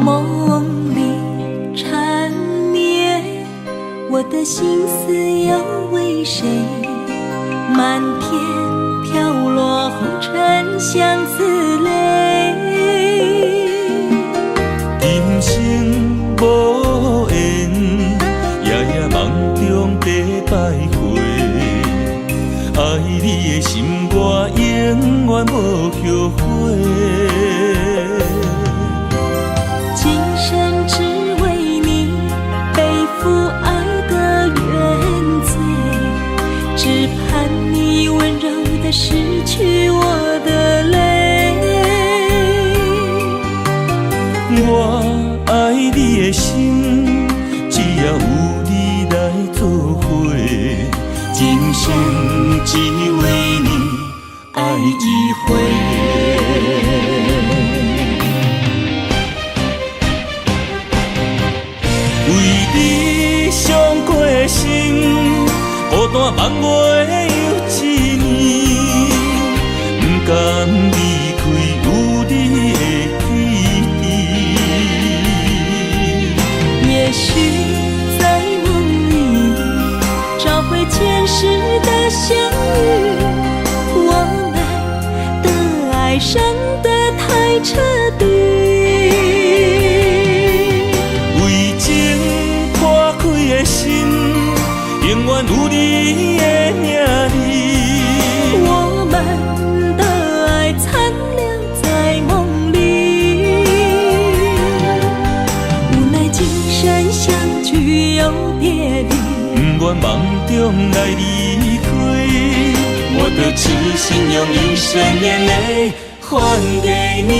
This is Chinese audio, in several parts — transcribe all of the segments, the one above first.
梦里缠绵，我的心思要为谁？满天飘落红尘相思泪。今生无缘，夜夜梦中在徘徊。爱你的心，我永远无后悔。今生只为你背负爱的原罪，只盼你温柔地拭去我的泪。我爱你的心，只要有你来作伙，今生只为你爱一回。为你伤过心，孤单梦月又一年，不甘离开有你的起点。也许在梦里找回前世的相遇，我们的爱伤得太彻底。为情破开的心，永远有你的名字。我们的爱残留在梦里，无奈今生相聚又别离。不愿梦中来离开，我的痴心用一生眼泪还给你。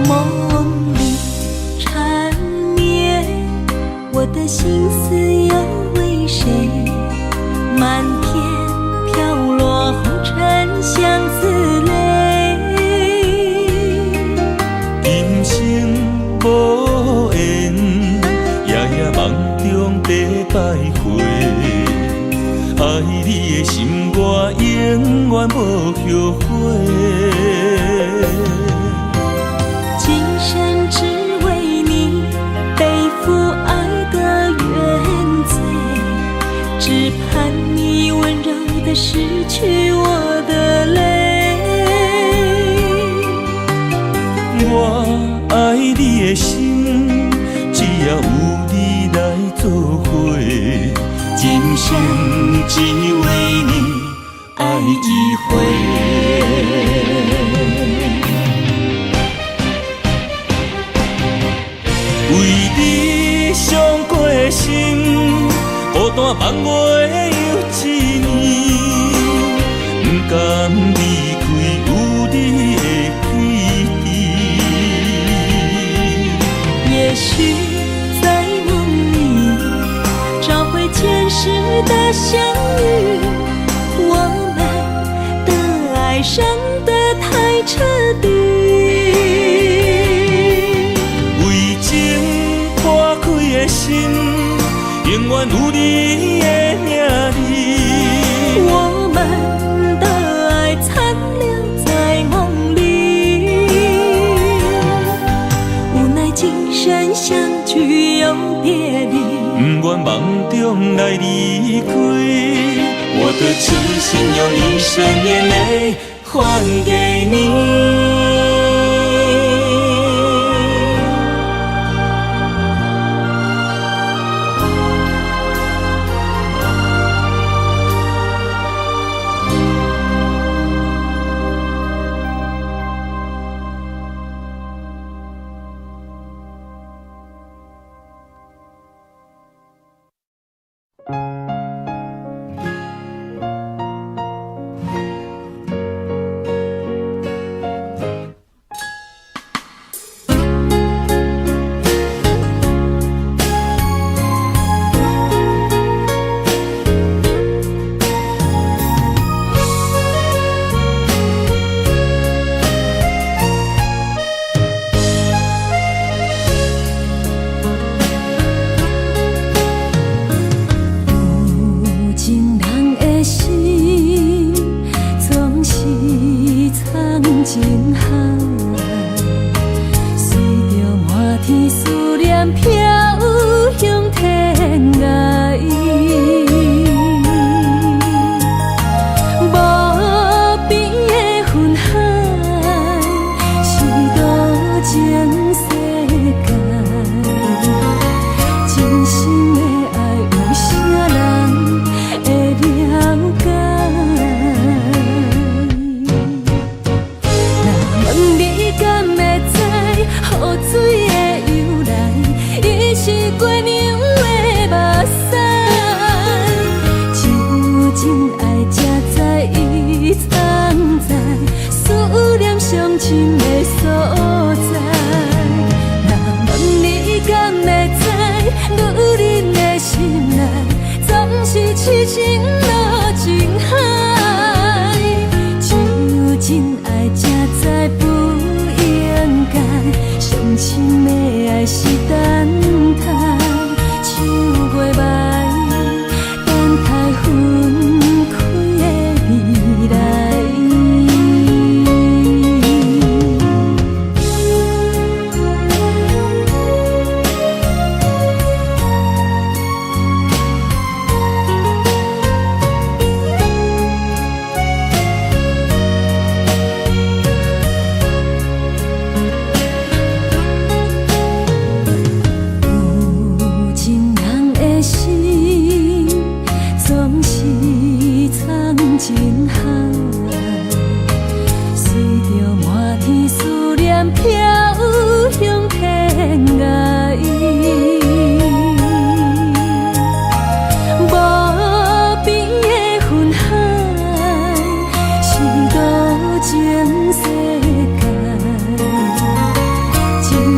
梦里缠绵，我的心思又为谁？满天飘落红尘相思泪。今生无缘，夜夜梦中在徘徊。爱你的心，我永远无后悔。今生只为你背负爱的原罪，只盼你温柔地拭去我的泪。我爱你的心，只要有你来作伙，今生只为你爱一回。为你伤过心，孤单梦月又一年，不甘离开有你的起点。也许在梦里找回前世的相遇，我们的爱伤得太彻底。为情破开的心，永远有你的名字。我们的爱残留在梦里，无奈今生相聚又别离。不愿梦中来离开，我的痴心用一生眼泪还给你。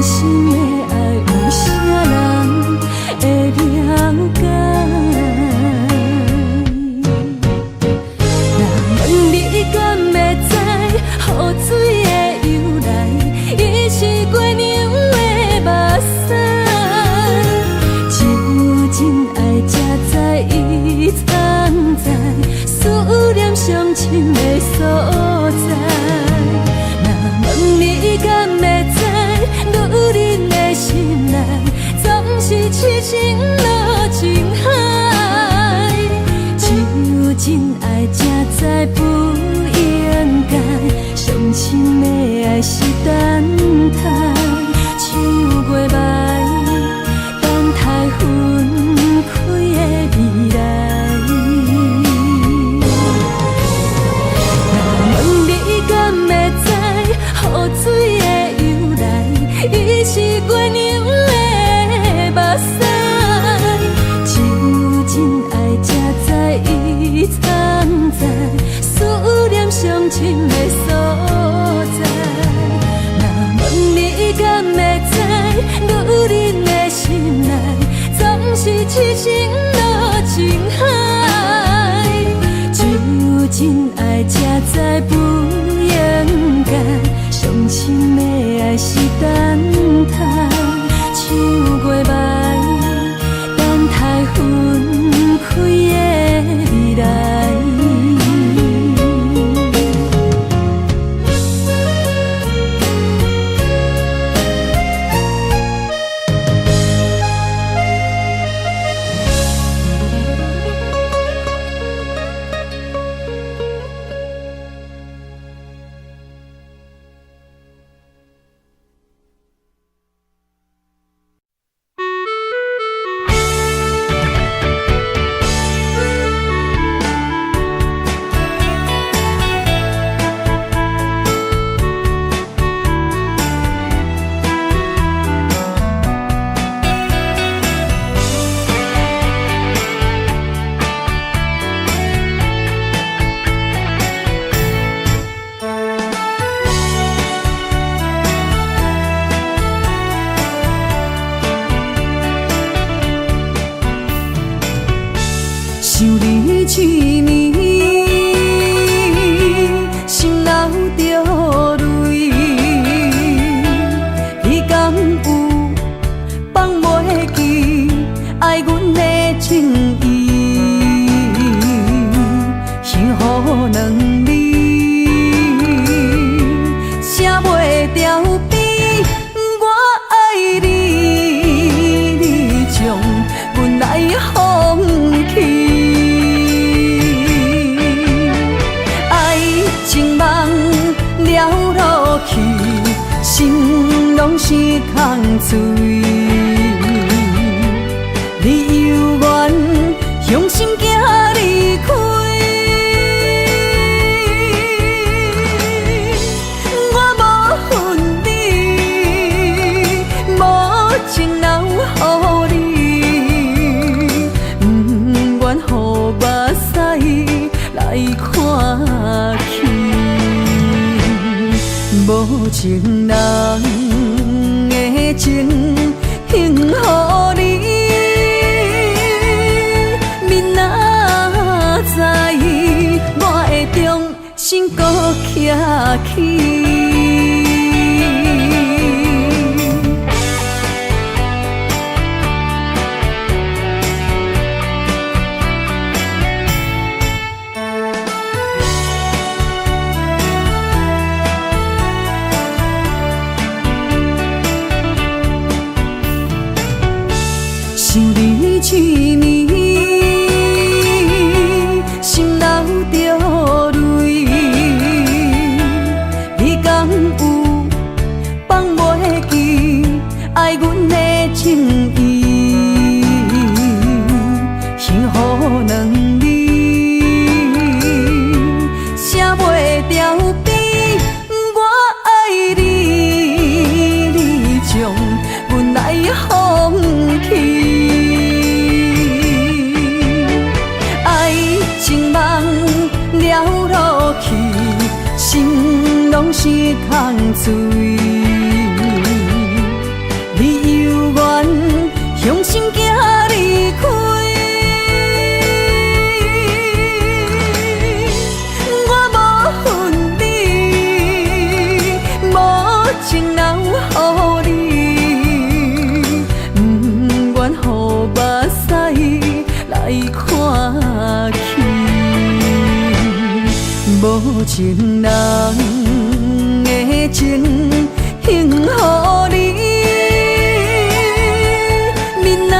心的爱，有啥人会了解？若问你敢会知，雨水的由来，伊是月娘的目屎。只有真爱才知伊藏在思念上深的所在。若问你敢会知，女人的心内总是痴情落情海。只有真爱才知不应该，上深的爱是等待，像月霾等待分开的未来。若问你敢会知，雨水的由来，伊是月娘的目屎。只有真爱才知伊藏在思念上深的所在。若问你敢会知，女人的心内总是痴情落情海。只有真爱才知不应该，上深的爱是等待，像月霾等待分开的未来。想你一年，心流着泪。你敢有放袂记爱阮的情意？幸福两字写袂掉悲，我爱你，你将阮来放弃。了落去，心拢是空嘴。你犹原向心行离开，我无恨你，无情留予你，不愿予目屎来看去。无情人的情献予你，明仔载我会重新搁徛起。想你一年，心流着泪。你敢有放袂记爱阮的情意？幸福两字写袂掉悲，我爱你，你将阮来放弃。了落去，心拢是空嘴。无情人的情献予你，你若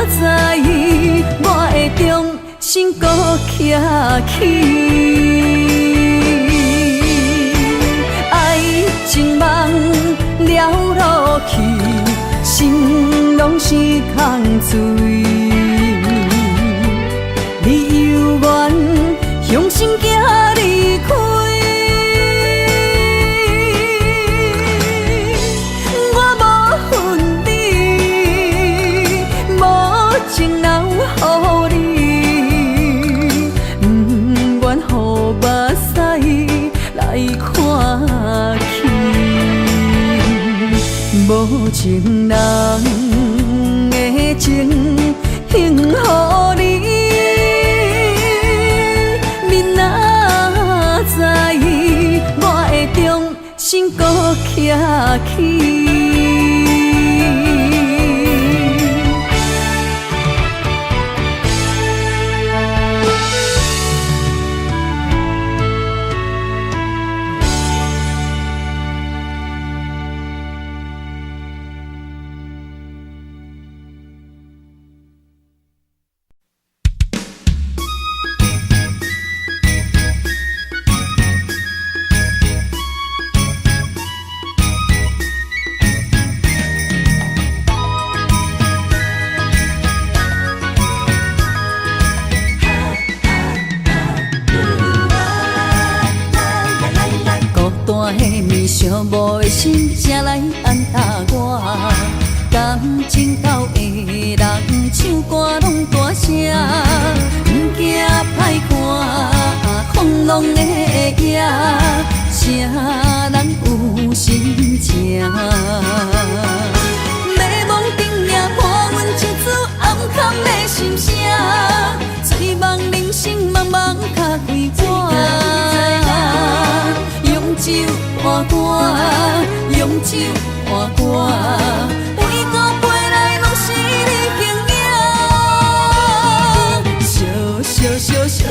知意，我会重新搁徛起。爱情梦了落去，心拢是空嘴。你犹原向心行离开，我无恨你，无情留予你，不愿予目屎来看去。无情人的情献予你，你若知意，我会重新搁徛起。寂寞的心，才来安踏我。感情到的人，唱歌拢大声，不惊歹看，风浪的野，啥人有心情？美梦顶也破阮一次暗藏的心声，醉梦人生茫茫较几我。用酒换歌，用酒换歌，每个杯内拢是你形影。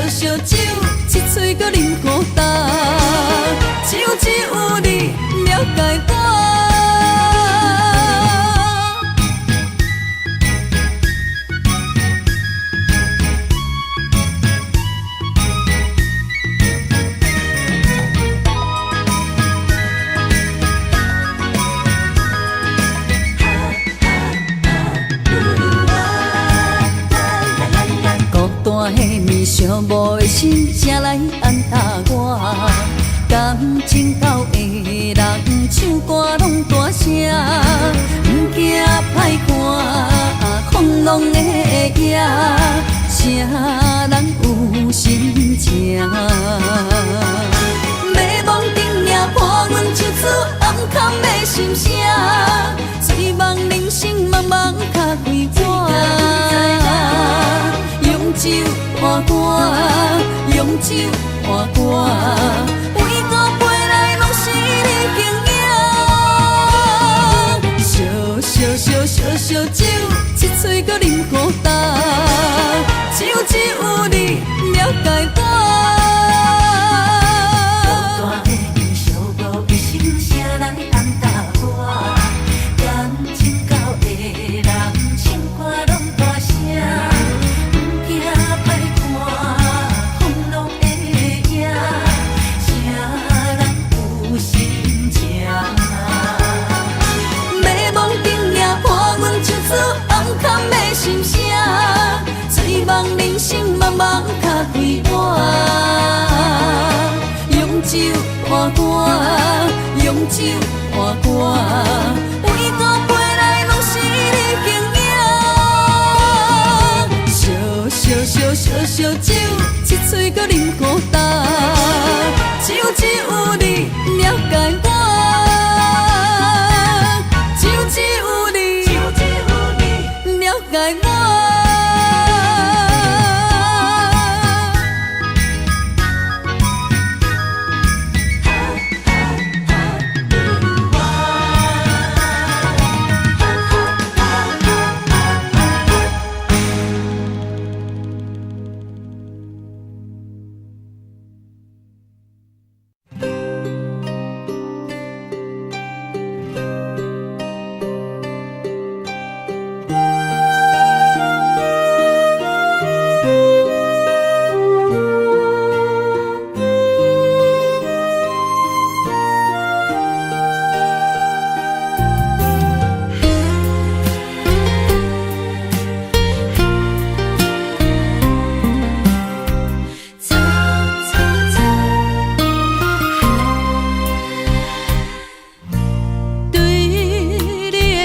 烧酒，一嘴搁啉孤单，只有你了解我。寂寞的心，才来安踏我。感情到的人，唱歌拢大声，不惊歹看，风浪的野，啥人有心情？美梦顶也破阮一次暗藏的心声，醉梦人生茫茫较几我。用酒换歌，用酒换歌，每个杯内拢是你形影。烧酒，一嘴搁啉孤单，只有你了解我。孤单的你，寂寞的心，谁来安踏我？感情到的人，唱歌拢大声。心声，醉梦人生茫茫较几我。用酒换歌，用酒换歌，每个杯内拢是你形影。烧酒，一嘴搁啉孤单，只有你了解我。了解我。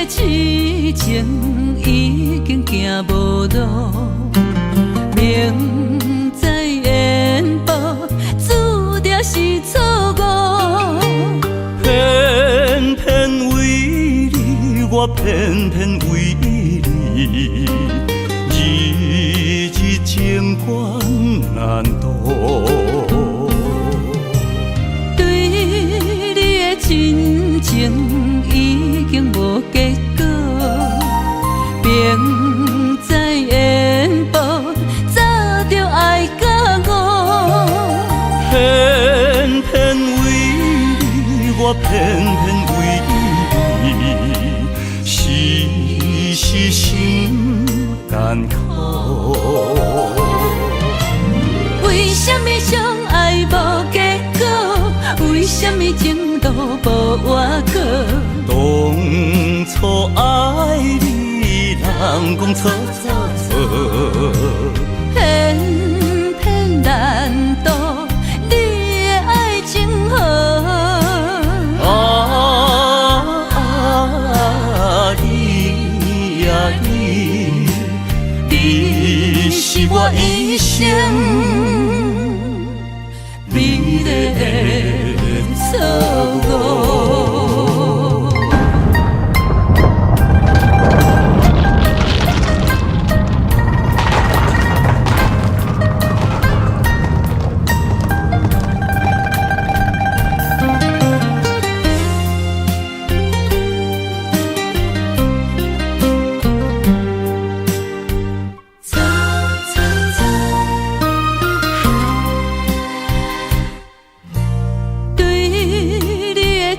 痴情已经行无路，明知缘报，注定是错误。偏偏为你，我偏偏为你，日日情关难渡。对你的真情已经无结果，明知缘报，早就爱到我。偏偏为你，我偏偏为你，时时心艰苦。为什么相爱无结果？为什么情路无外口？当初爱你，人讲错错错，偏偏难渡你的爱情河。你呀你，你是我一生美丽的错误。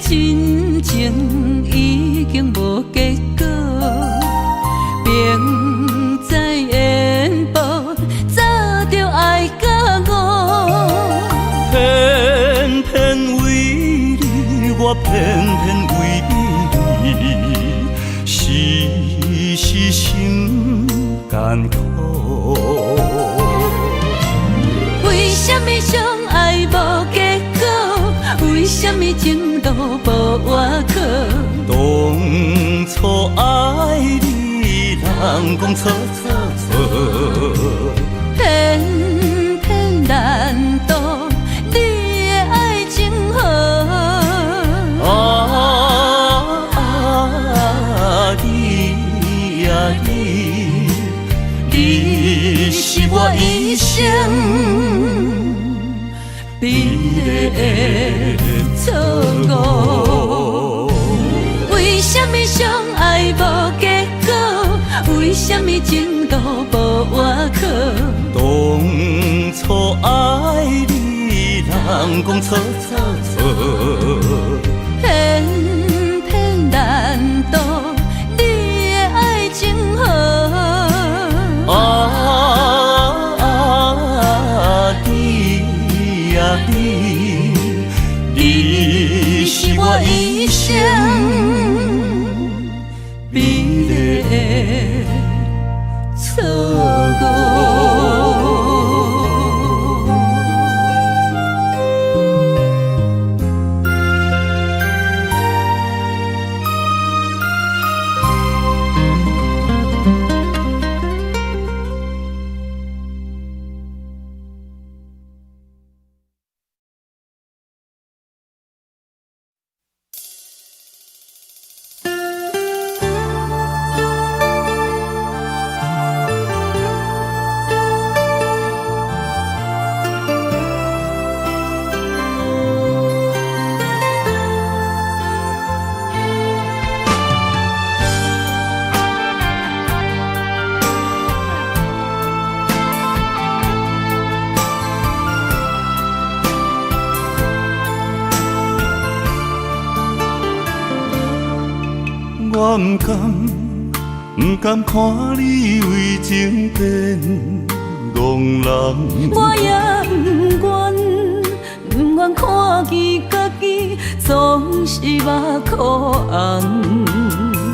真情已经无结果，明知缘报，早就爱到我。偏偏为你，我偏偏为你，时时心艰苦。为什么相爱无结果？为什么情路无外口？当初爱你，人讲错错错，偏偏难渡你的爱情河。你呀你，你是我一生美丽的错误。为什么相爱无结果？为什么情路无外口？当初爱你，人讲错错错，偏偏难渡你的爱情河。你呀你，你是我一生美丽的错误。我不甘看你为情变憨人，我也不愿看见家己总是目眶红。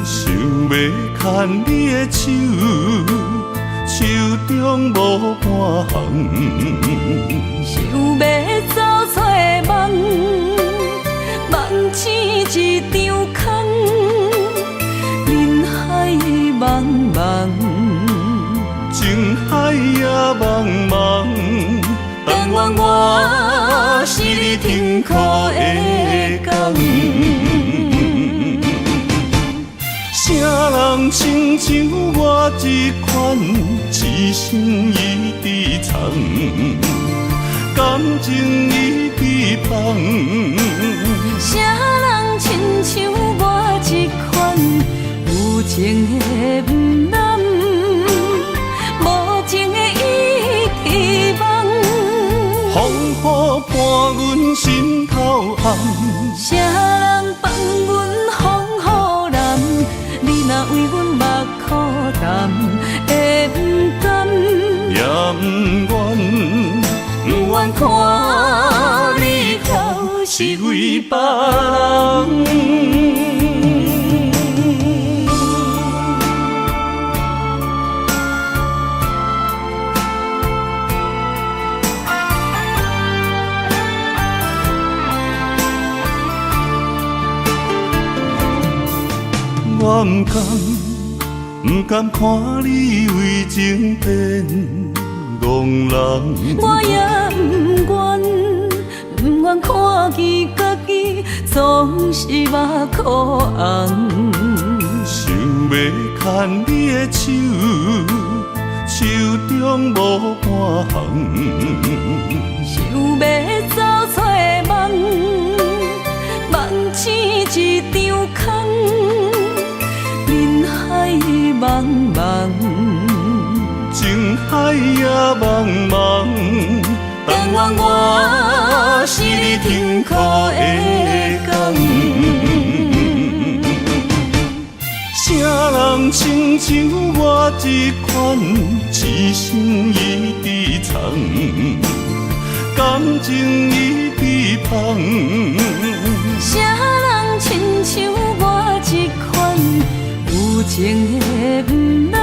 想要牵你的手，手中无半项，想要走出梦，梦醒一场空。愿我是你痛苦的工。啥人亲像我这款，一心一直藏，感情已被放。啥人亲像我这款，有情的不男，无情的伊希望。风雨伴阮心头红，啥人放阮风雨男？你若为阮目苦淡，会不甘？也不愿，不愿看你后是为别人。我不甘看你为情变憨人，我也不愿看见家己总是目眶红。想要牵你的手，手中无半项，想要走出梦，梦醒一场空。人海茫茫，情海也茫茫，但愿我是你痛苦的工。啥人亲像我这款，一心一直藏，感情已被放。啥人亲像我这款，有情的不男，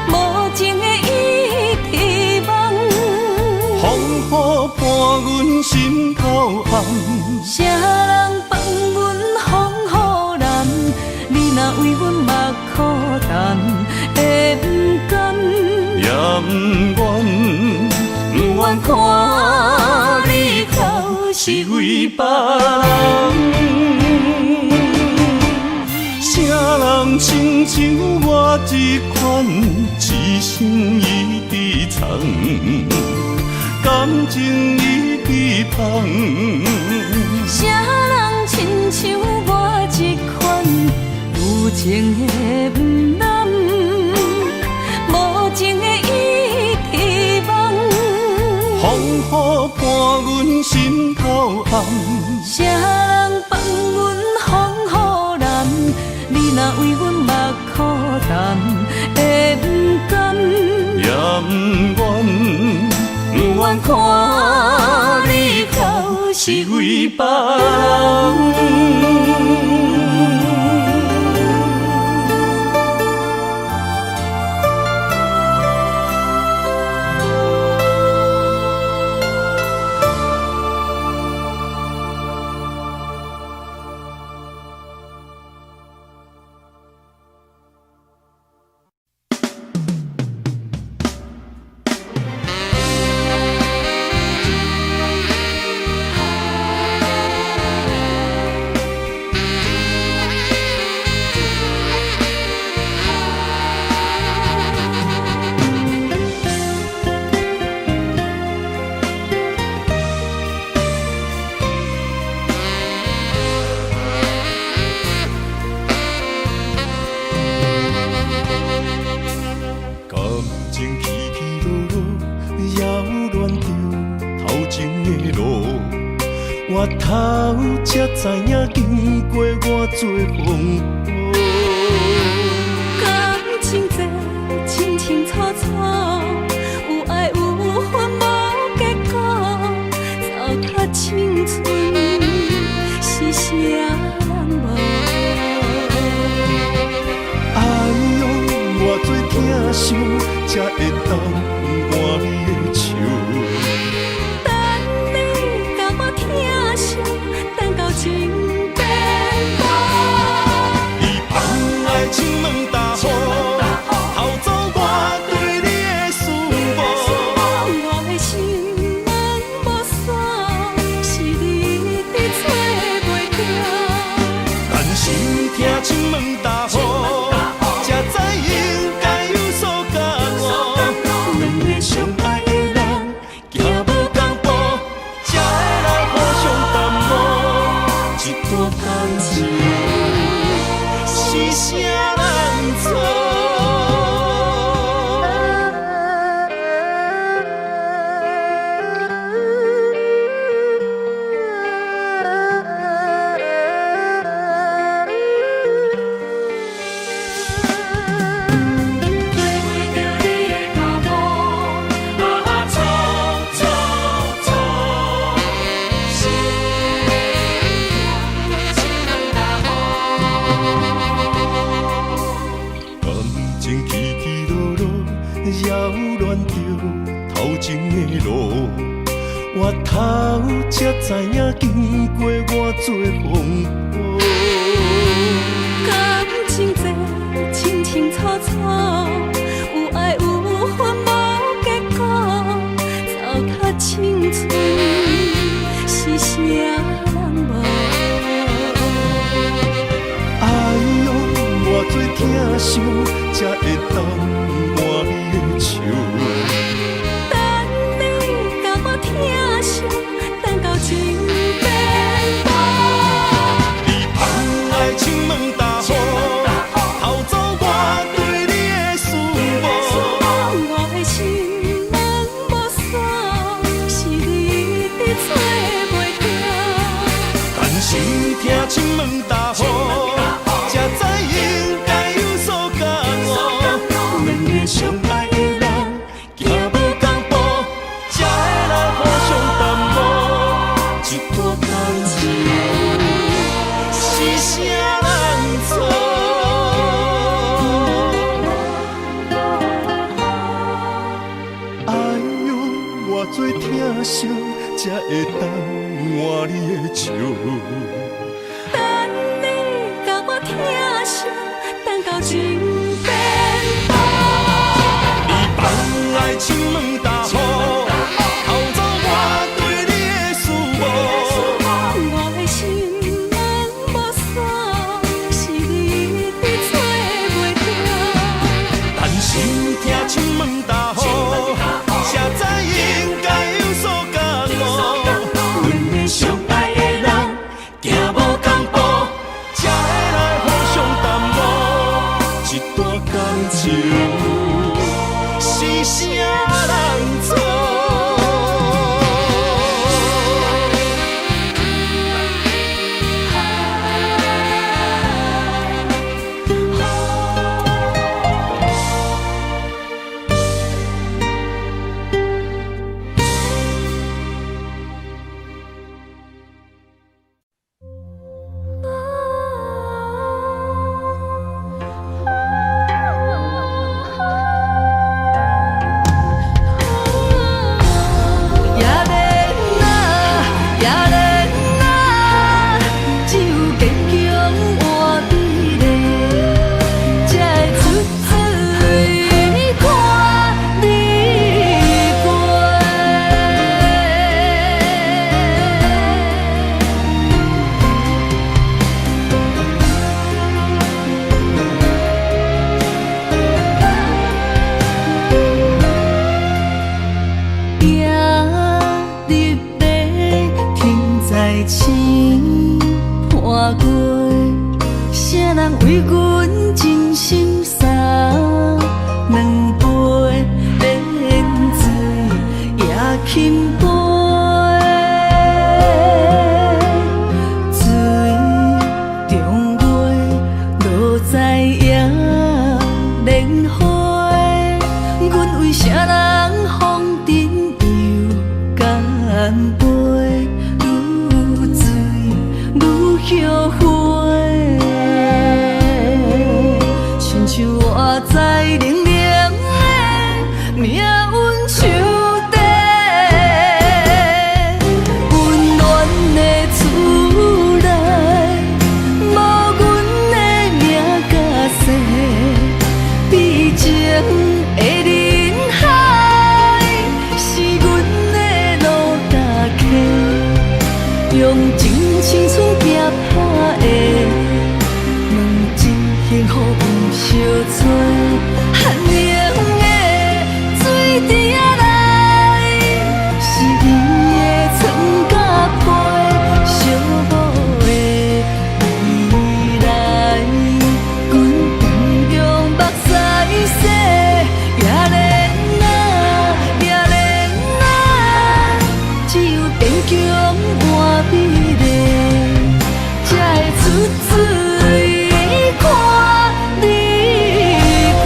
无情的伊希望。风雨伴阮心头红，啥人放阮风雨男？你若为阮目苦淡，会不甘？也不愿，不愿看你后是为别人。啥人亲像我这款，一心一直藏，感情已被放。啥人亲像我这款，有情的不男，无情的伊希望。风雨伴阮心头红，啥人放阮风雨男？你若为阮目苦淡，会不甘？也不愿，不愿看你后是为别人。我头才知影，经过偌多风雨。感情这清清楚楚，有爱有恨无结果，糟蹋青春是啥人无？哎呦，偌多疼伤，才会当换你的手。等到情变薄，伊放爱亲门大雨，偷走我对你的思慕。我的心问答好，才知应该有所感悟。两个相爱的人，行无同步，才会来互相耽误。一段感情是啥人做？我头才知影，经过偌多风波。感情这清清楚楚，有爱有恨无结果，糟蹋青春是啥人无？哎呦，偌多疼伤，才会当换你的手。等到情变薄，你放爱情问答好，偷走我对你的思慕。我的心门无锁，是你一直找袂到。但是听情问答好，才知应该有所感悟。两个相爱的人，行无同步，才会来互相耽误。一段感情是啥人做？哎呦，偌多疼伤，才会当换你的手。等你甲我疼惜，等到情变薄。你放爱情问答好，偷走我对你的思慕。我的心门无锁，是你一直找袂到。但是听情问答好，才知应该有所感悟。两个相爱的人，行无同步，才会来互相耽误。一段感情是啥人做？亲像雨相吹，寒冷的水滴仔来，是伊的床甲被，小某的未来，阮同样目屎洗，也连啊，也连啊，只有坚强换美丽，才会出水看你过。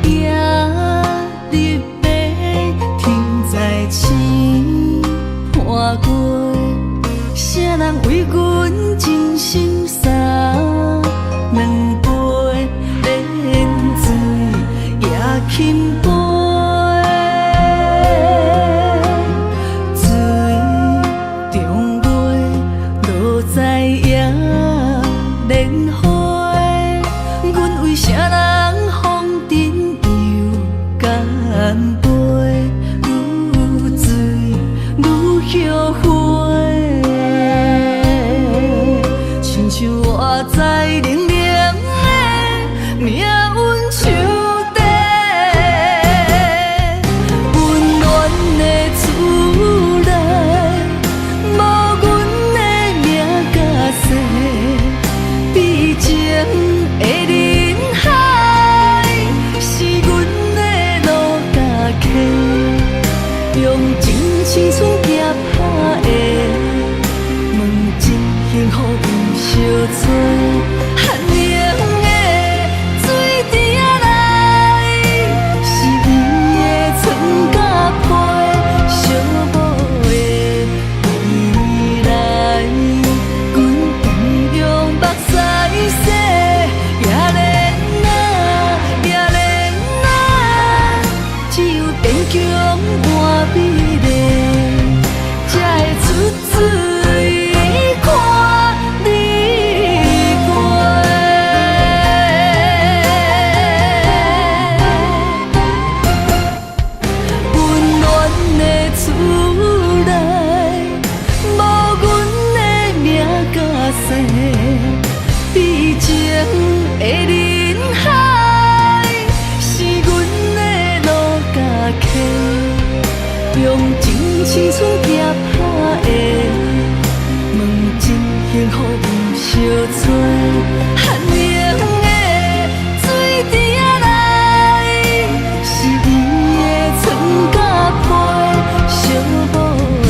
夜入白，天在星破过，啥人为阮真心洒两杯冷水也轻杯，水中月落在也莲花，阮为啥人风尘又干杯，愈醉愈后悔。亲像我在冷冷的命运手底，温暖的厝内，无阮的命甲世，毕情的人海，是阮的路甲溪，用真青春夹拍的。问一幸福有相吹，寒冷的水滴仔来，是伊的床甲被，小某的未来，阮同样目屎洗，也连啊，也连啊，只有坚强换美丽，才会出水。看你过，温暖的厝内，无阮的命甲世，毕情的人海，是阮的路甲溪，用真青春夹拍的。问真幸福有相吹，寒冷的水滴仔来，是伊的床甲被，小某的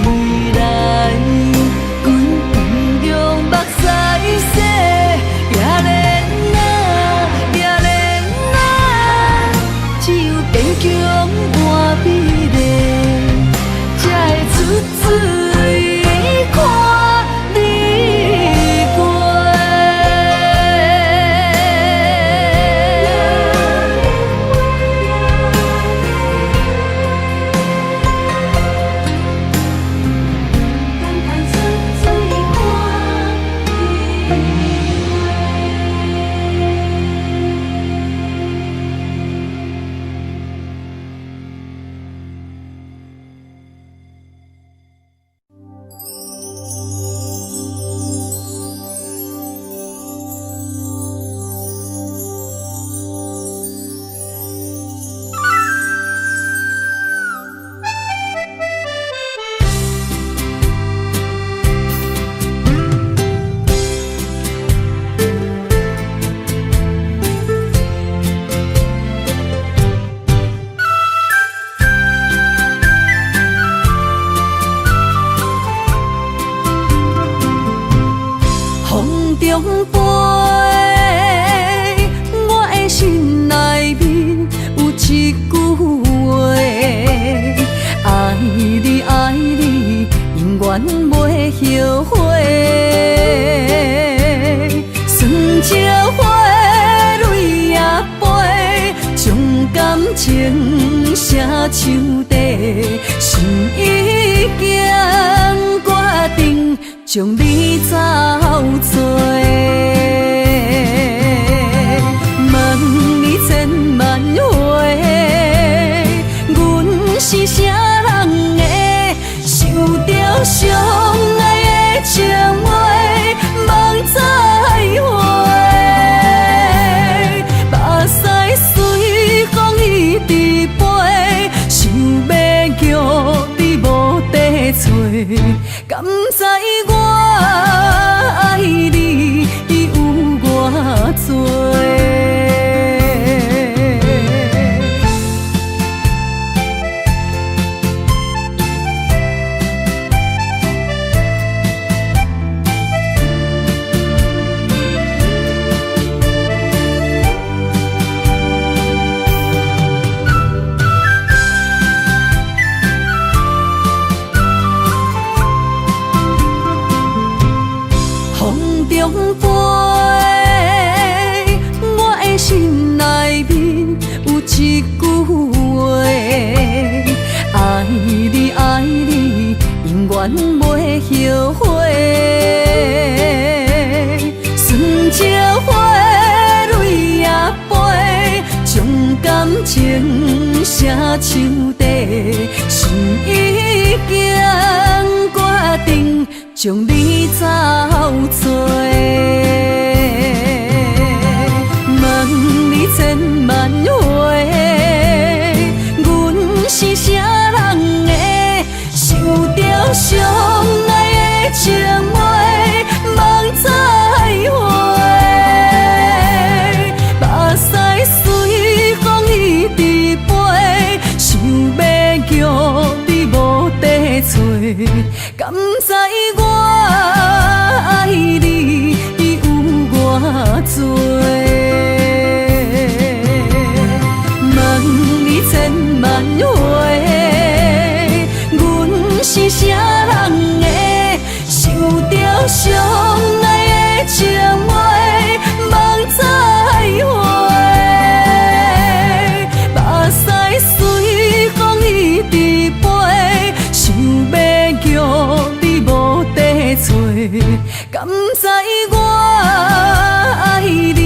未来，阮同样目屎洗，也连啊，也连啊，只有坚强换美丽，才会出水。看你过。后悔，酸椒花蕊也飞，将感情写手底，心已经决定将你走做。情写像地，心已经决定将你走找。问你千万回，阮是啥人的？想着相爱的情话，梦再会。目屎随风一直飞，想要叫你无地找，敢知我爱你有偌多？问你千万回，阮是啥人的？想着相爱的情话，梦再会。目屎随风一直飞，想要叫你无地找，敢知我爱你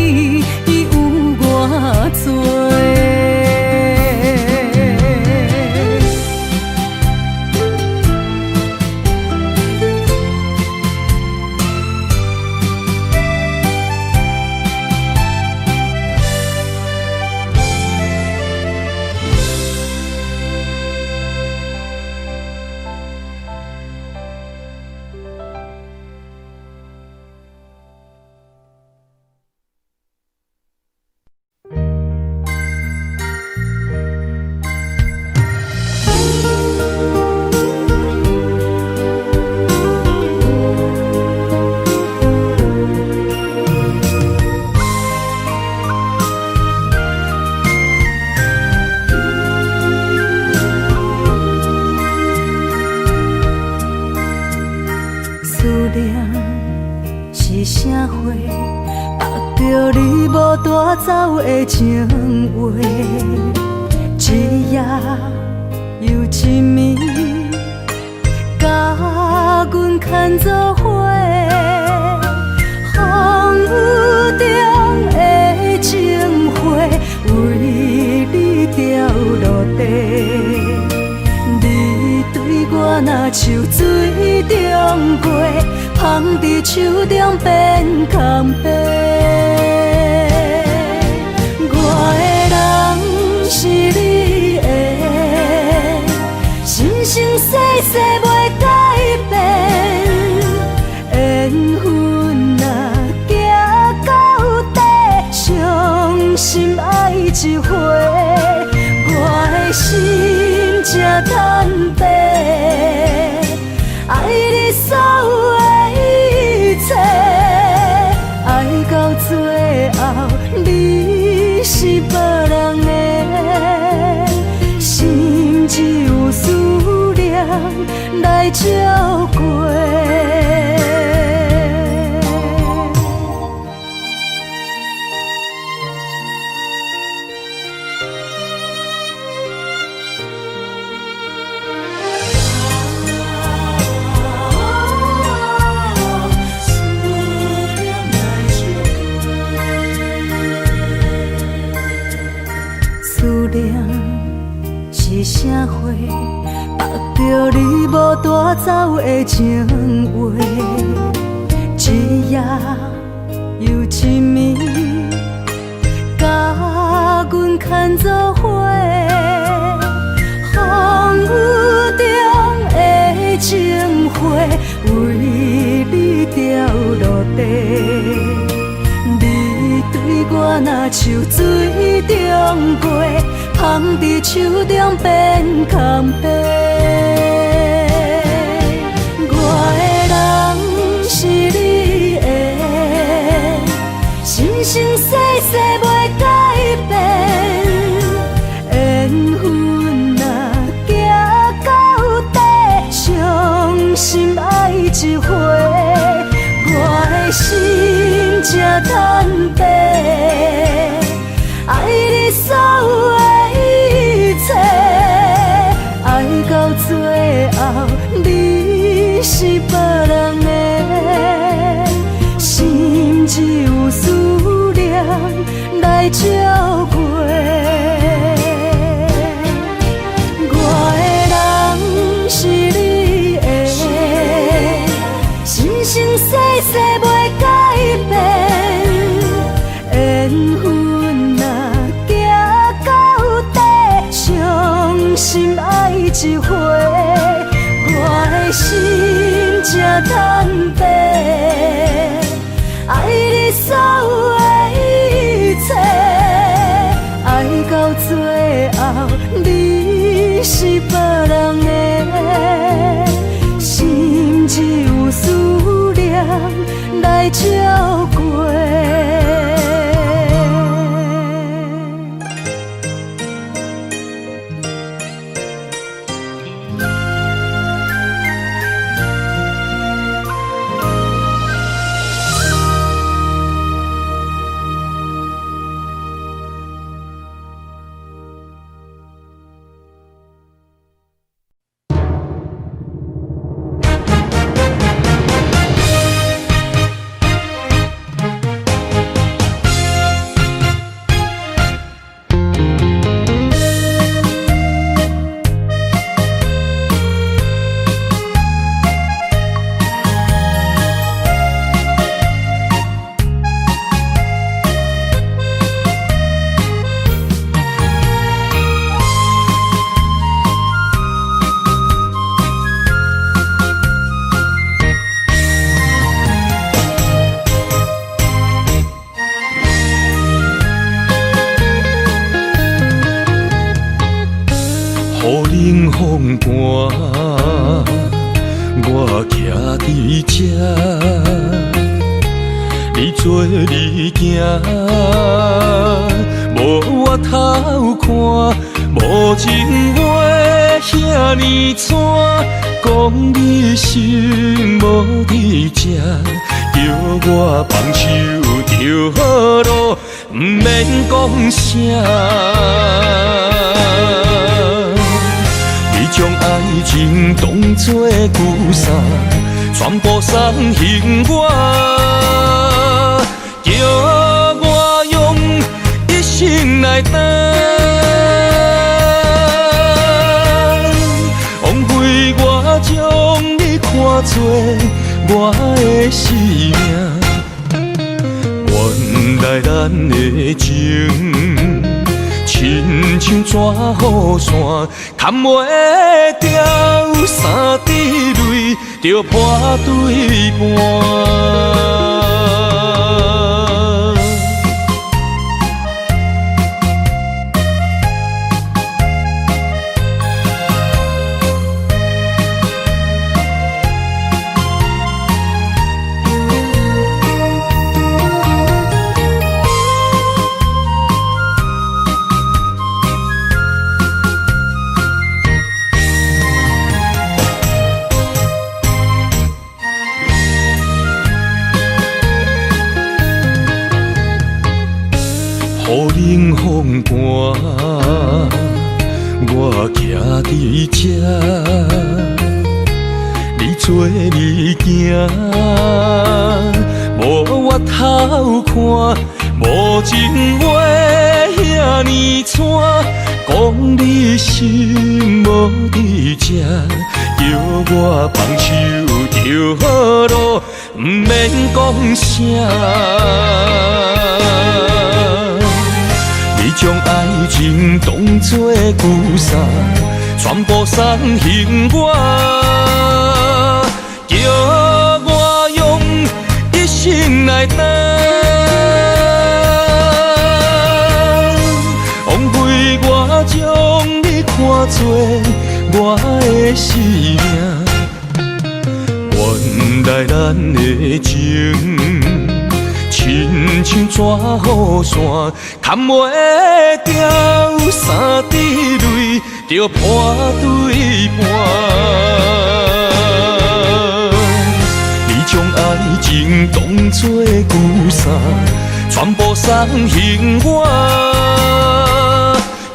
有偌多？带走的情话，一夜又一暝，甲阮牵做伙。风雨中的情花，为你掉落地。你对我若像水中月，放伫手中变空白。我的人是你的，生生世世袂改变。缘分若行到底，伤心爱一回。我的心才坦白，爱你所有的一切，爱到最后你是别人的，心只有思念来照过。是啥货，绑着你无带走的情话，一夜又一暝，甲阮牵做伙。风雨中的情花，为你掉落地。你对我若像水中月，放伫手中变空白。我的人是你的，生生世世袂改变。缘分若行到底，伤心爱一回。我的心才坦白，爱你所有的一切，爱到最后你是别人的，心只有思念来照过。是别人的，心只有思念来照过。冷风寒，我徛伫这，你做你行，无我头看，无情话遐尼惨，讲你心无伫这，叫我放手就好咯，毋免讲啥。将爱情当作旧衫，全部送还我，叫我用一生来等，枉费我将你看作我的生命，原来咱的情。亲像纸雨伞，砍袂掉三滴泪，就破对半。冷风寒，我徛伫这，你做你行，无我头看，无情话遐尼惨，讲你心无伫这，叫我放手就好咯，毋免讲啥。你将爱情当作旧衫，全部送还我，叫我用一生来等，枉费我将你看作我的生命，原来咱的情。亲像纸雨伞，砍袂掉三滴泪，就破对半。你将爱情当作旧衫，全部送还我，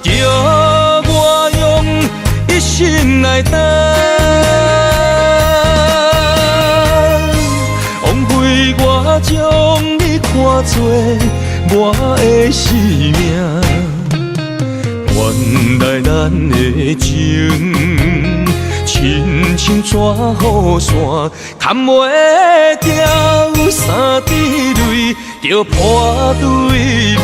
叫我用一生来等。枉费我将你看作我的生命，原来咱的情，亲像纸雨伞，砍袂掉三滴泪，就破对半。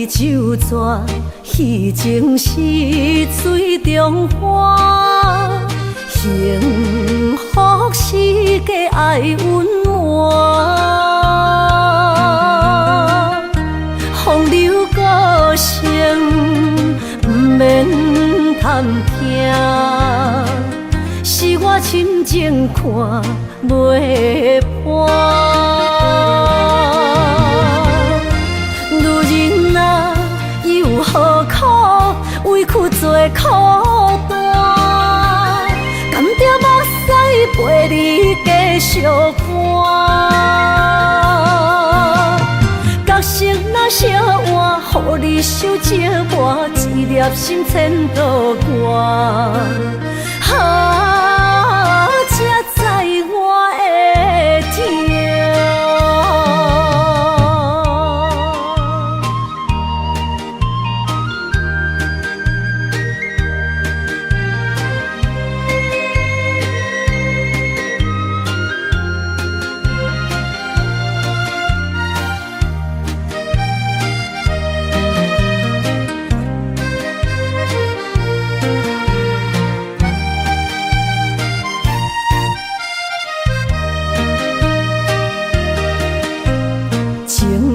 为酒泉，彼情是水中花，幸福是家爱温暖。风流歌声不免叹听，是我深情看袂破。女人啊，又何苦委屈做孤单？甘着目屎陪你继续寒。角色若烧换，予你受折磨，一粒心千度外。才知我的痛。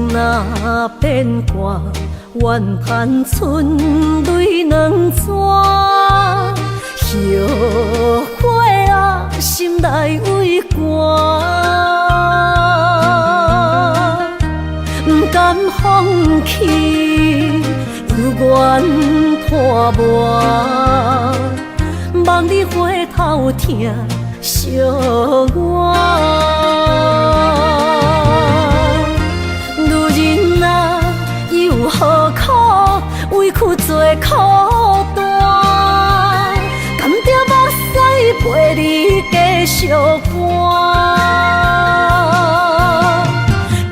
若变卦，怨叹春泪两逝。后悔啊，心内为寒，不甘放弃，犹愿拖磨，望你回头听惜我。何苦委屈做孤单？甘着目屎陪你继续寒。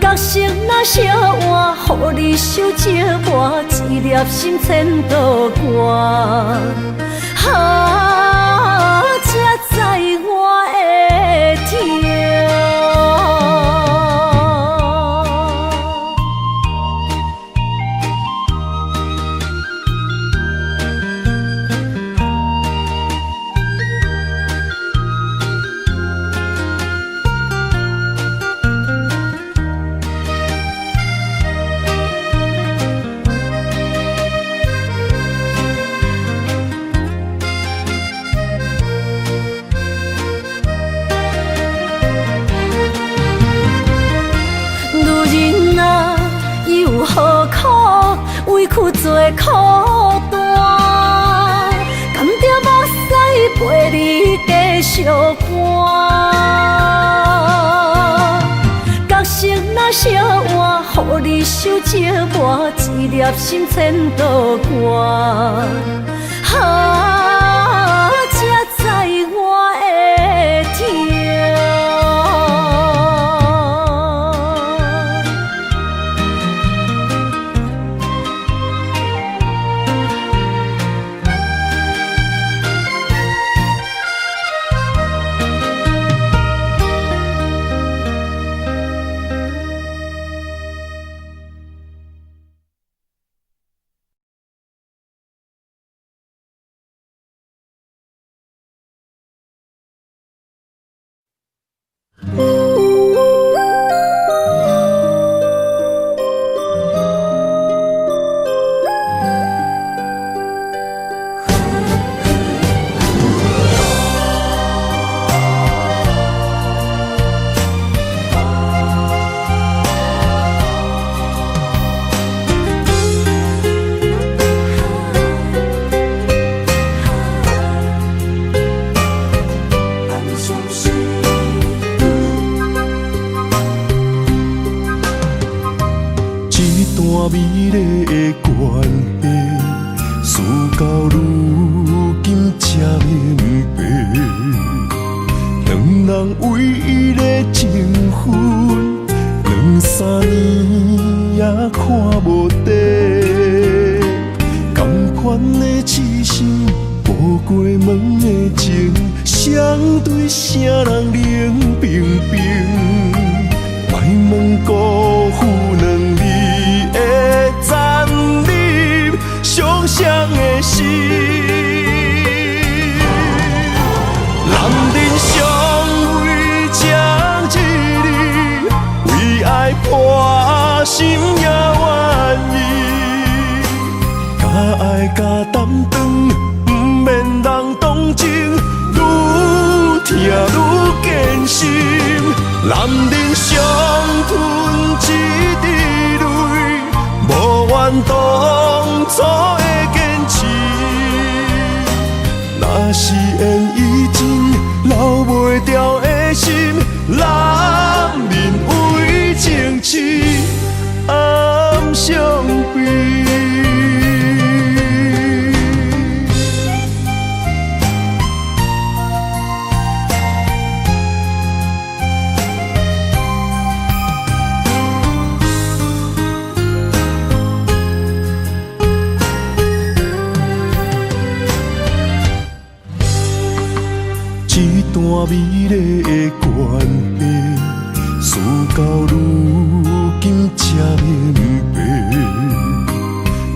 角色若烧换，予你受折磨，一粒心千度外。才知我的痛。何苦委屈做孤单？甘着目屎陪你继续寒。角色若烧换，予你受折磨，一粒心千度外。才知我的痛。美丽的关系，事到如今才明白，两人唯一的情分，两三年也看无底。同款的痴心，无过门的情，相对啥人冷冰冰？莫问辜负两字的赞双的心。男人尚为将一日，为爱破心也愿意。甲爱甲担当，不免人同情，愈听愈艰辛。男人伤吞一滴泪，无怨当初的坚持。若是缘已尽，留袂住的心，男人为情痴，暗伤悲。一段美丽的关系，事到如今才明白，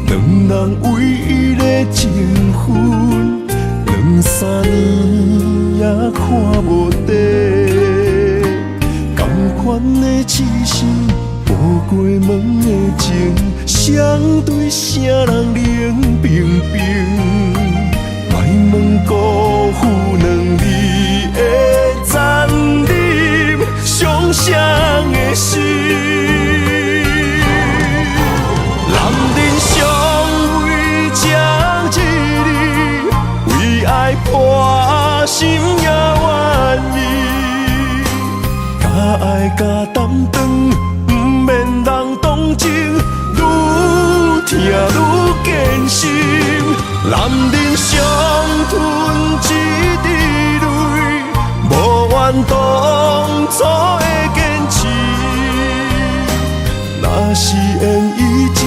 两人为伊的情分，2、3年也看无底。同款的痴心，无过门的情，相对啥人冷冰冰？莫问辜负两字的残忍，伤伤的心。男人尚为将一日，为爱破心也愿意。甲爱甲担当，不免人同情，愈听愈艰辛。男人伤吞一滴泪，无怨当初的坚持。若是缘已尽，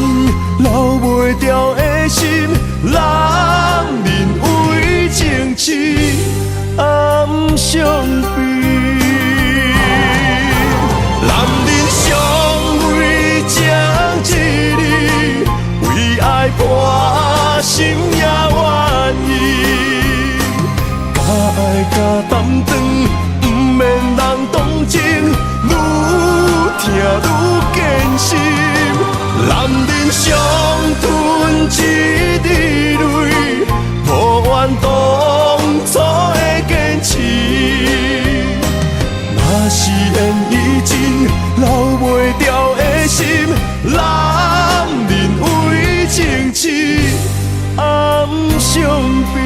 留袂住的心，男人为情痴，暗伤悲。男人尚为将一日，为爱破心也愿意。甲爱甲担当，不免人同情，愈听愈艰辛。男人伤吞一滴泪，无怨当初的坚持。若是缘已尽，留袂住的心，男人为情痴，暗伤悲。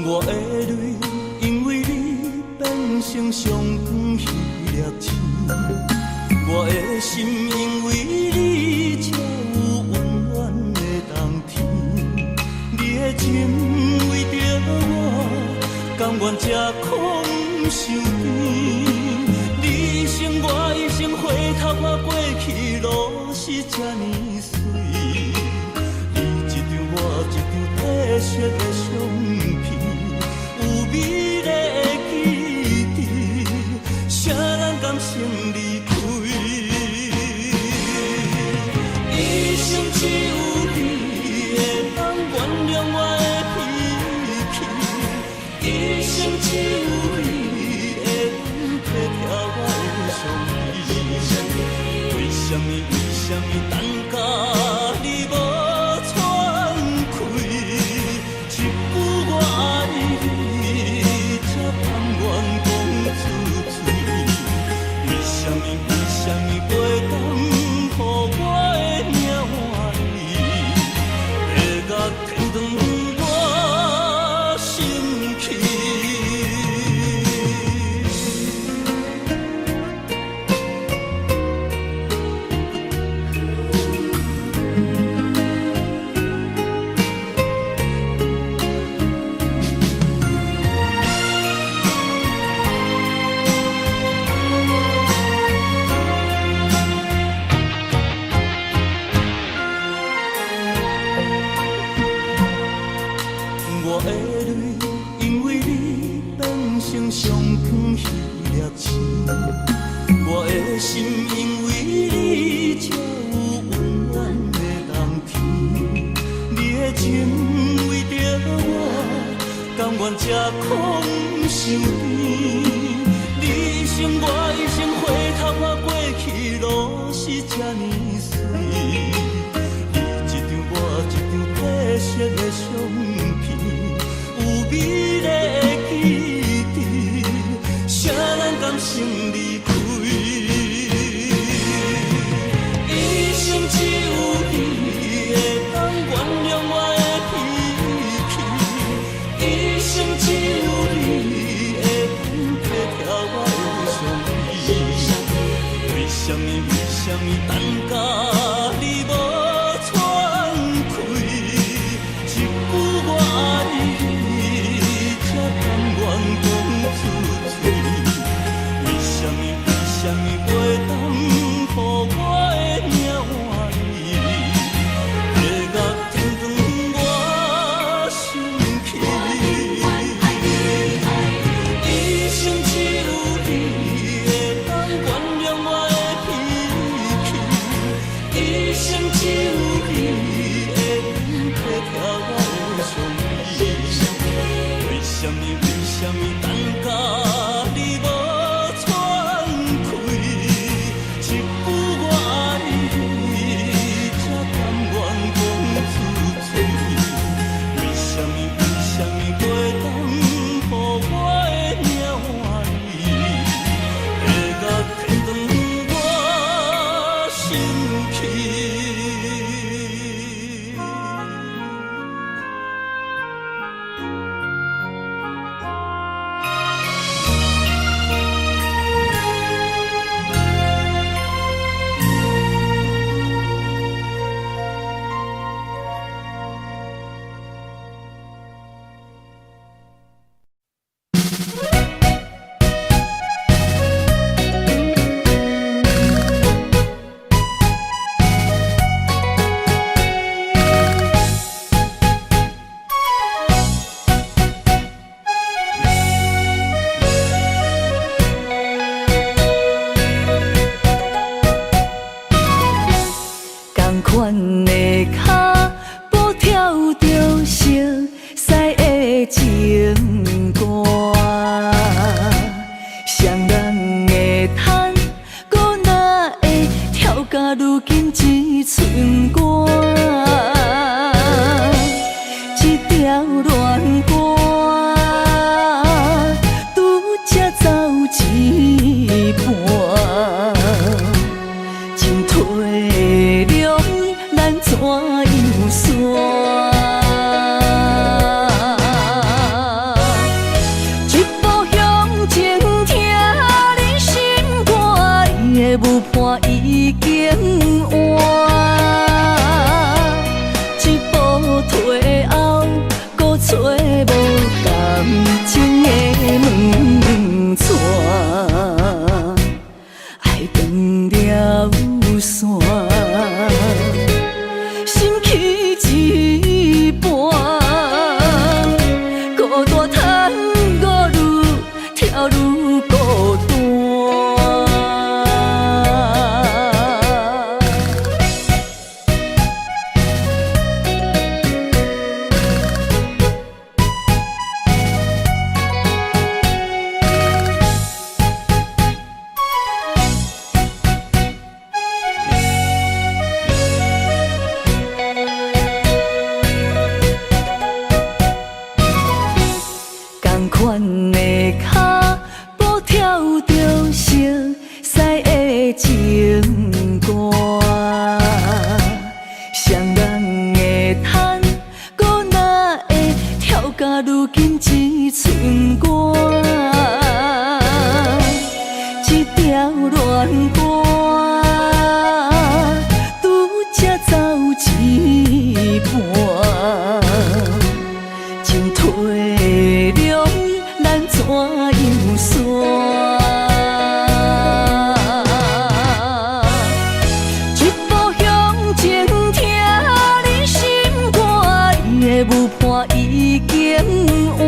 我的泪因为你变成上光彼粒星，我的心因为你才有温暖的冬天。你的情为着我，甘愿吃苦不伤甜。你一生我一生，回头看过去路是这呢水。你一张我一张褪色的相片。美丽的记忆，谁人甘心离开？一生只有你会当原谅我的脾气，一生只有你会当体贴我的伤悲。为什么等甲你无？一句我爱你，才盼我生上长迄粒星，我的心因为你才有温暖的冬天。你的情为着我，甘愿吃苦伤甜。你一生我一生，回头啊过去路是这呢水。你一张我一张褪色的相片，有美丽的记忆，谁人甘心离开？一生只有你会当原谅我的脾气，一生只有你会当体贴我的伤悲。为什么等甲你无喘气？一句我爱你，才甘愿讲出嘴。为什么袂当予我的命换你？月月天长我生气，一生只有你会当原谅我的脾气，一生只有你会当体贴我的伤悲。为什么等甲你无喘气？一句我爱你，才甘愿讲出嘴。为什么袂当予我的命换你？月月天长我生气。同款的脚步跳着熟悉的情歌，双人的叹，搁哪会跳甲如今一寸歌？一条恋歌，拄才走一半，真体谅咱怎样算？一步向前听你心肝，伊的舞伴已经换。一步退后，搁找无感情的门串，爱断了线。心去一半，孤单叹我愈跳愈孤单。同款的脚步跳着熟悉的情歌，双人的叹，搁哪会跳甲如今一寸歌？一条恋歌，拄才走一半，真体谅咱怎样算？一步向前听你心肝，伊的舞伴已经换。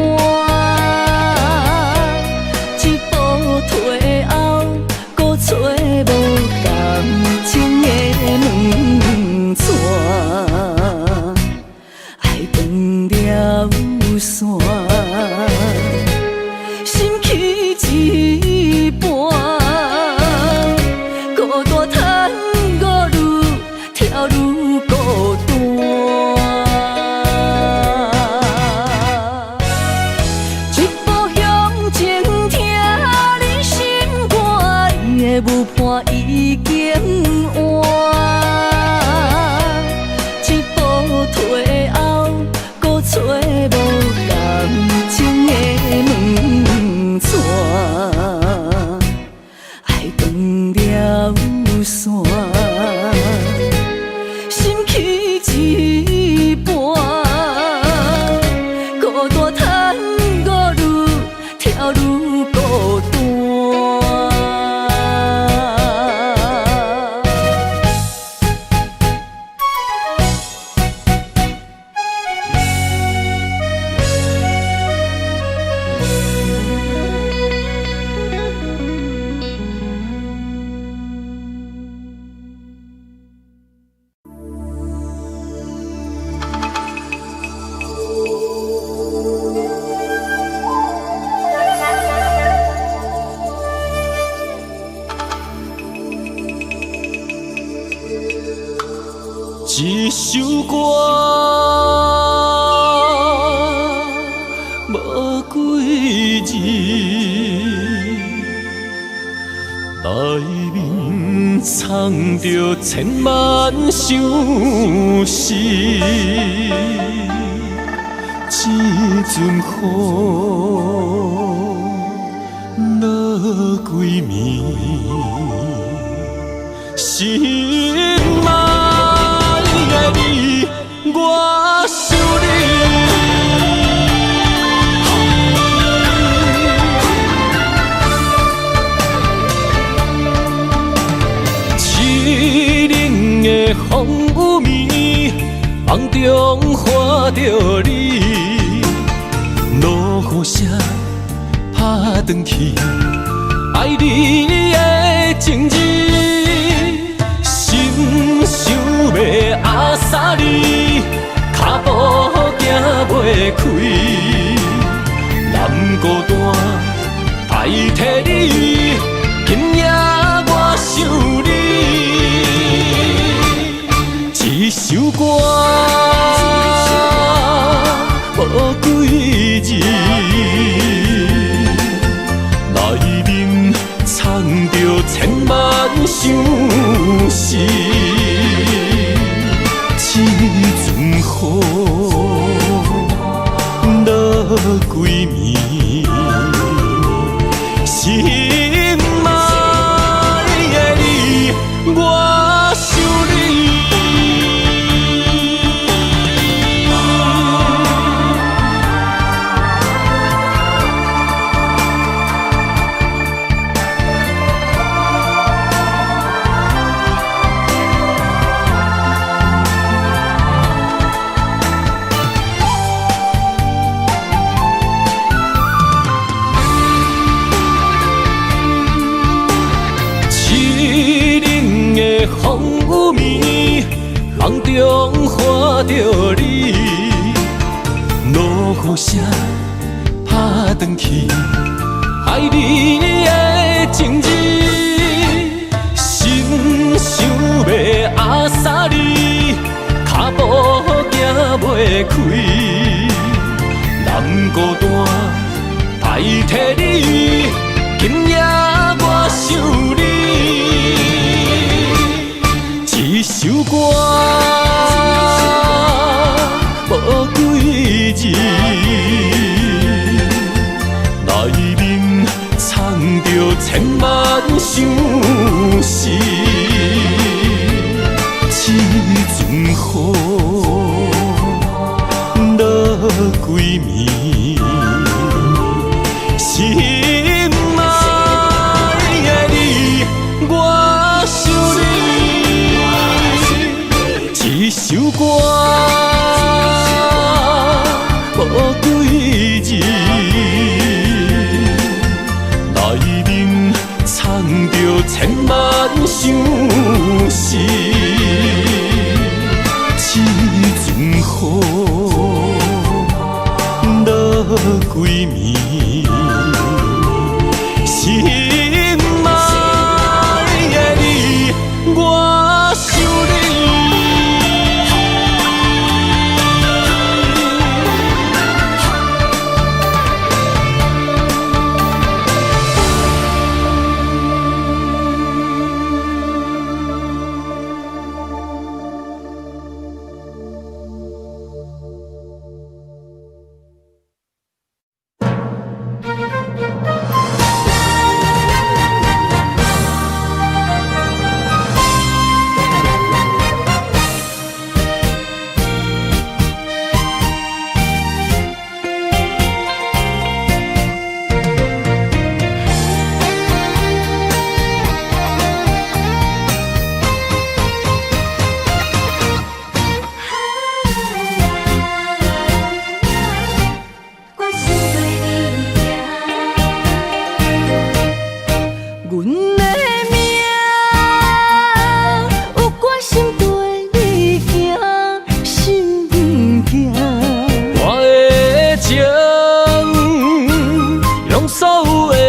我已经换，一步退后，搁找无感情的门窗，爱断了线，心去一半，孤单叹我愈跳愈孤单。一首歌无几字，内面藏着千万相思。这阵雨落几暝，心爱你，我想你。凄冷的风雨暝，梦中看着你，落雨声打转去，爱你的情字。想要压煞你，脚步行袂开，难孤单代替你，今夜我想你。一首歌无几字，内面藏着千万相思。这阵雨落几暝，心爱的你，我想你。风雨暝，梦中看着你，落雨声打转去，爱你的情字，心想要压煞你，脚步行袂开，难孤单代替你，今夜我想你。一首歌无几字，内面藏着千万相思。这阵雨落几暝，心爱的你，我想你。一首歌无几字，内面藏着千万相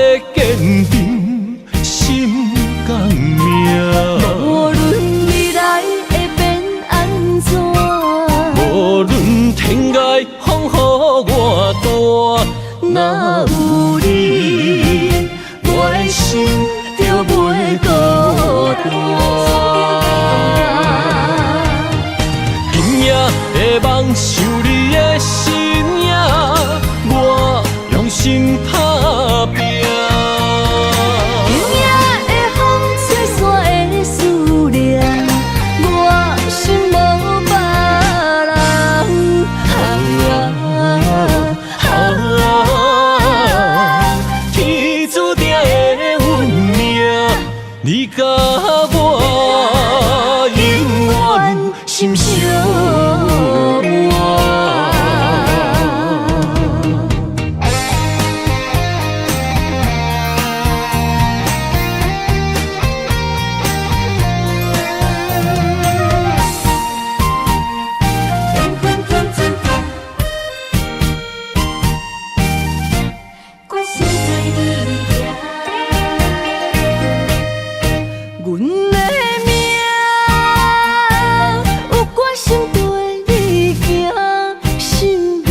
会坚定心甘命。无论未来会变安怎，无论天涯风雨偌大，若有你，我的心就袂孤单。今夜的梦想你的身影，我用心打拼。今夜的风吹散的思念，我心无别人。天注定的运命，你甲我永远心相依。我心在你行，阮的命有决心跟你行，心不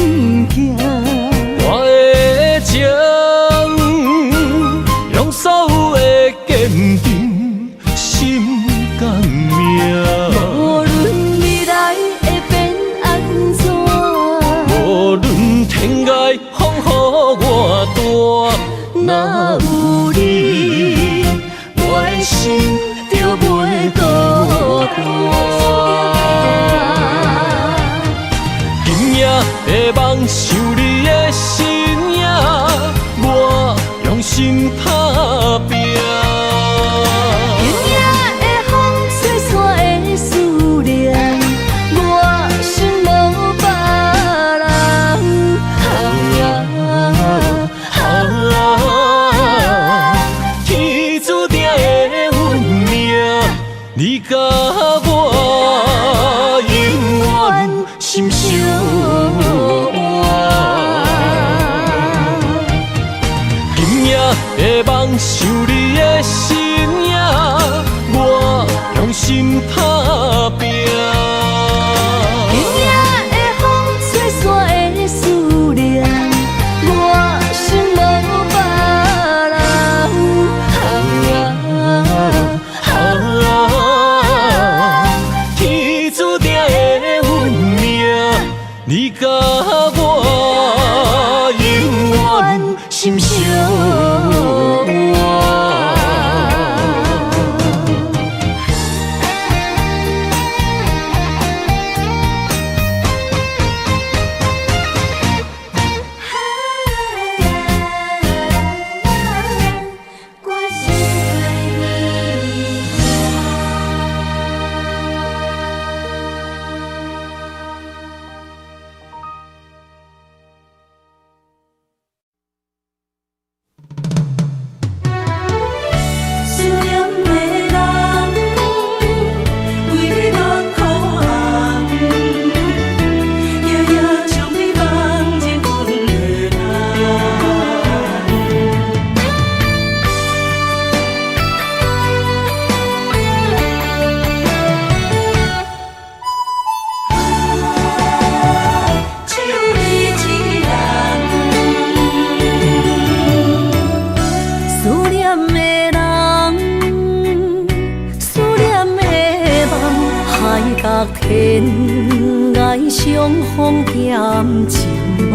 惊。我的情用所有的坚定心甘命。无论未来会变安怎，无论天涯风雨偌大，若有你，我的心就袂孤单。今夜的梦想你的身影，我用心打拼。今夜的风吹散的思念，我心无别人。天注定的运命，你甲我永远心相依。今夜的梦想你的身影，我用心打拼。今夜的风吹散的思念，我心无别人。天注定的运命，你甲我永远心相依。我心在你思念的人，为你落苦寒，夜夜将你放进阮的只有你一人。思念的人，思念的梦，海角天涯，相逢欠情梦。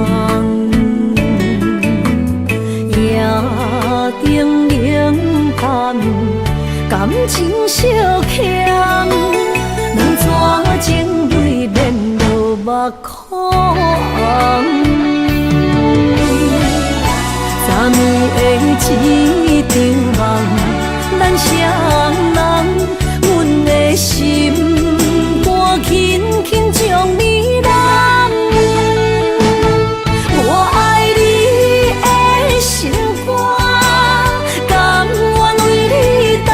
夜灯冷淡，感情小欠，两撮情泪免落目眶。昨暝的一场梦，咱双人，阮的心肝轻轻将你揽。我爱你的心肝，甘愿为你等，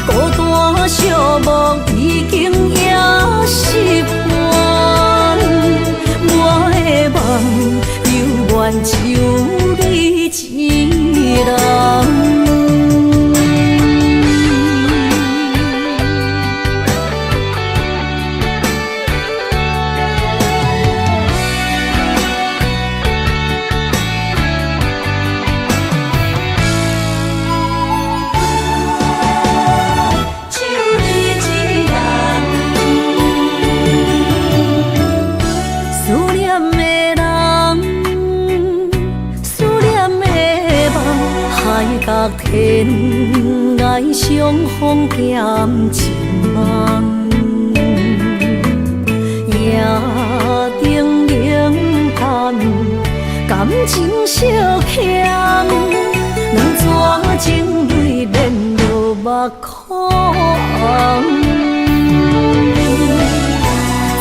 孤单寂寞已经也习惯。我的梦永远只有你一爱隔天，爱相逢减情梦，夜灯冷淡，感情惜欠，人怎情泪连落目眶？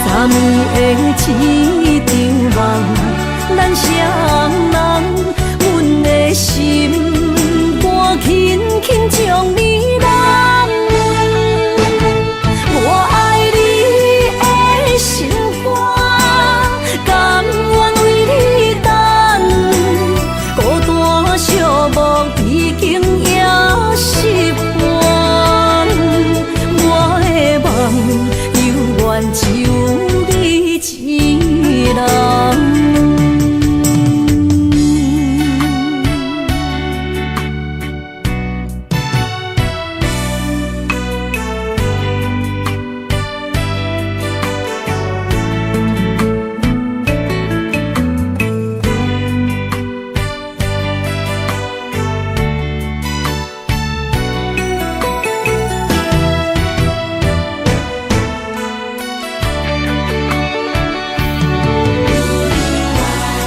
昨暝的一场梦，咱双人，阮的心肝轻轻将你揽。我爱你的心肝，甘愿为你等。孤单寂寞已经也习惯，我的梦犹原只有你一人。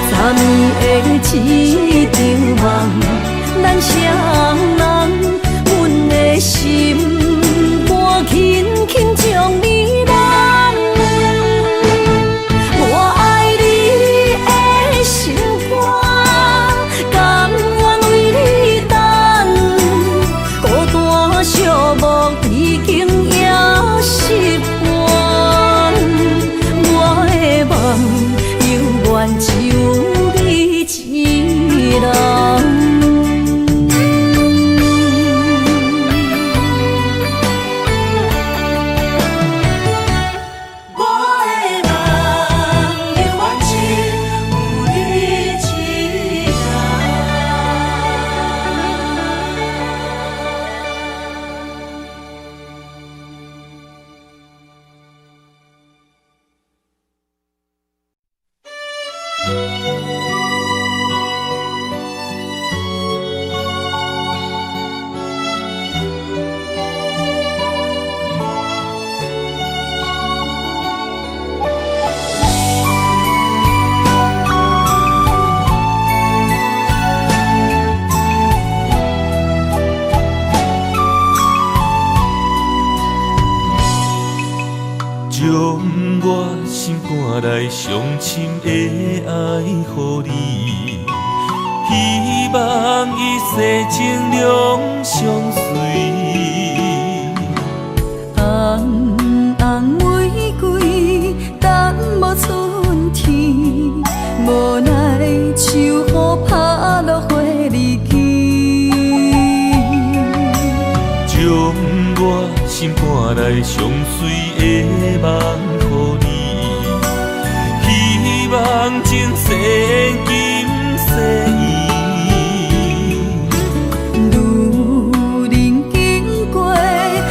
昨暝的一场梦，咱双人，阮的心肝轻轻将你揽。我爱你的心肝，甘愿为你等。孤单寂寞已经也习惯，我的梦犹原只有一人。将我心肝内上深的爱予你，希望一世情两相随。红红玫瑰等无春天，无奈秋雨拍落花日记。将我心肝内上水的梦予你，希望前世今世依。路人经过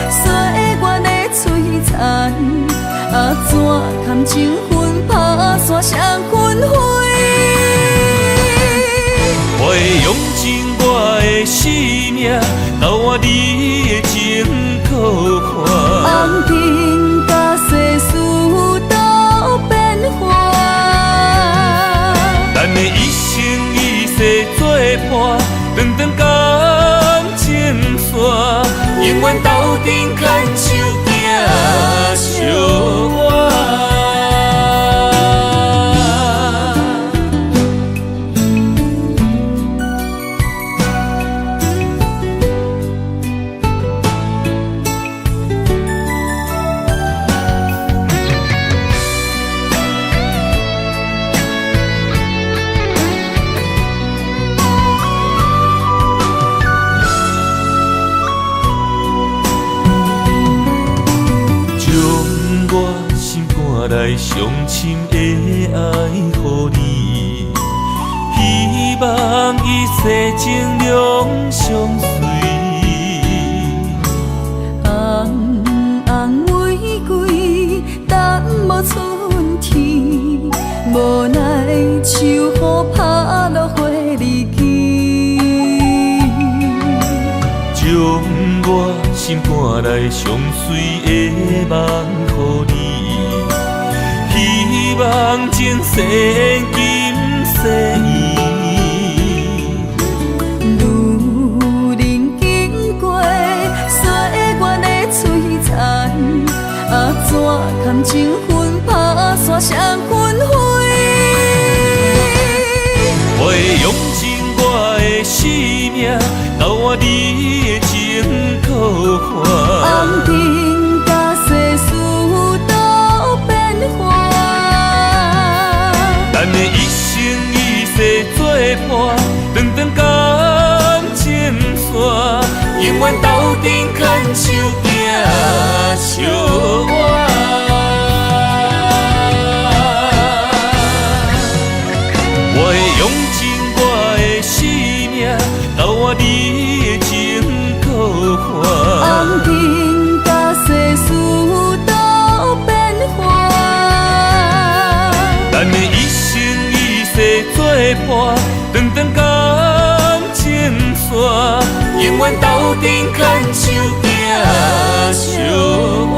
岁月的璀璨，怎堪情分打散双魂飞？我会用尽我的生命，交换你的情可看。红尘甲世事都变化，咱的一生一世作伴，长长感情线，永远斗阵牵手行相伴。来上深的爱予你，希望一世情两相随。红红玫瑰等无春天，无奈秋雨拍落花日记。我心肝内上水的梦予你，希望前世今世路人经过岁月的璀璨，怎堪情分打散双魂飞？我会用尽我的生命，交换你的情可换。红尘甲世事都变化，咱的一生一世作伴，长长感情线，永远斗阵牵手行相偎。我会用尽我的生命，交换你的情可换。红尘甲世事都变化，咱的一生一世作伴，长长感情线，永远斗阵牵手行相偎。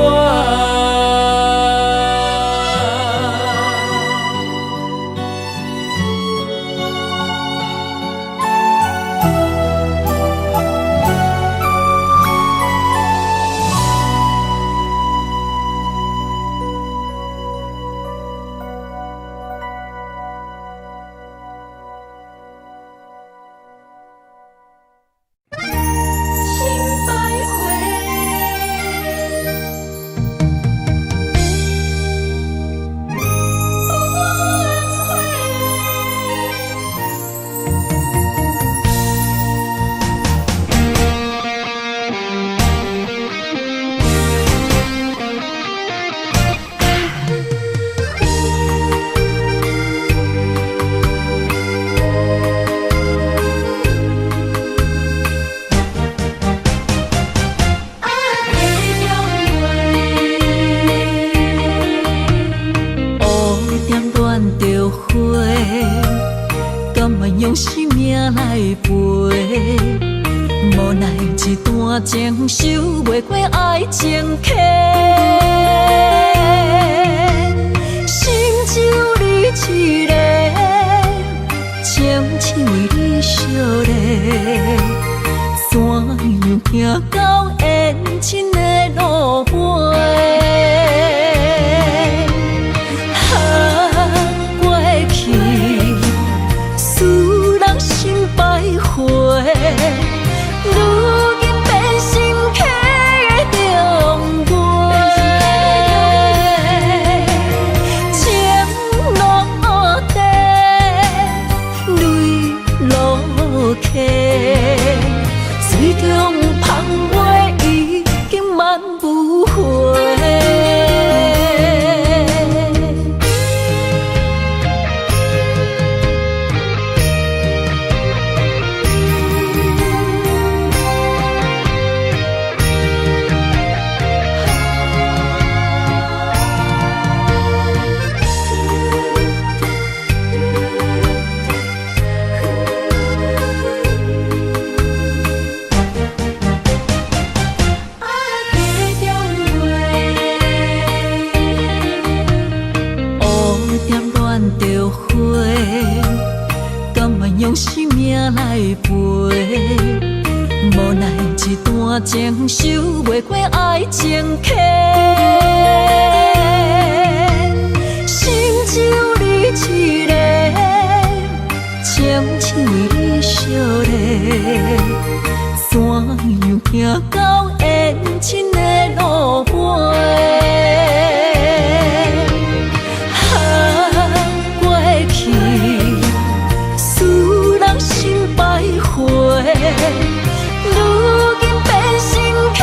情受袂过爱情客，心只有你一个，情只为你烧热，怎样行到缘尽的路尾？过去使人心徘徊。水中芳袂已经满不回。情受袂过爱情客，心只有你一个，情只为你烧热，怎样行到缘尽的路尾？过去使人心徘徊。如今变成客。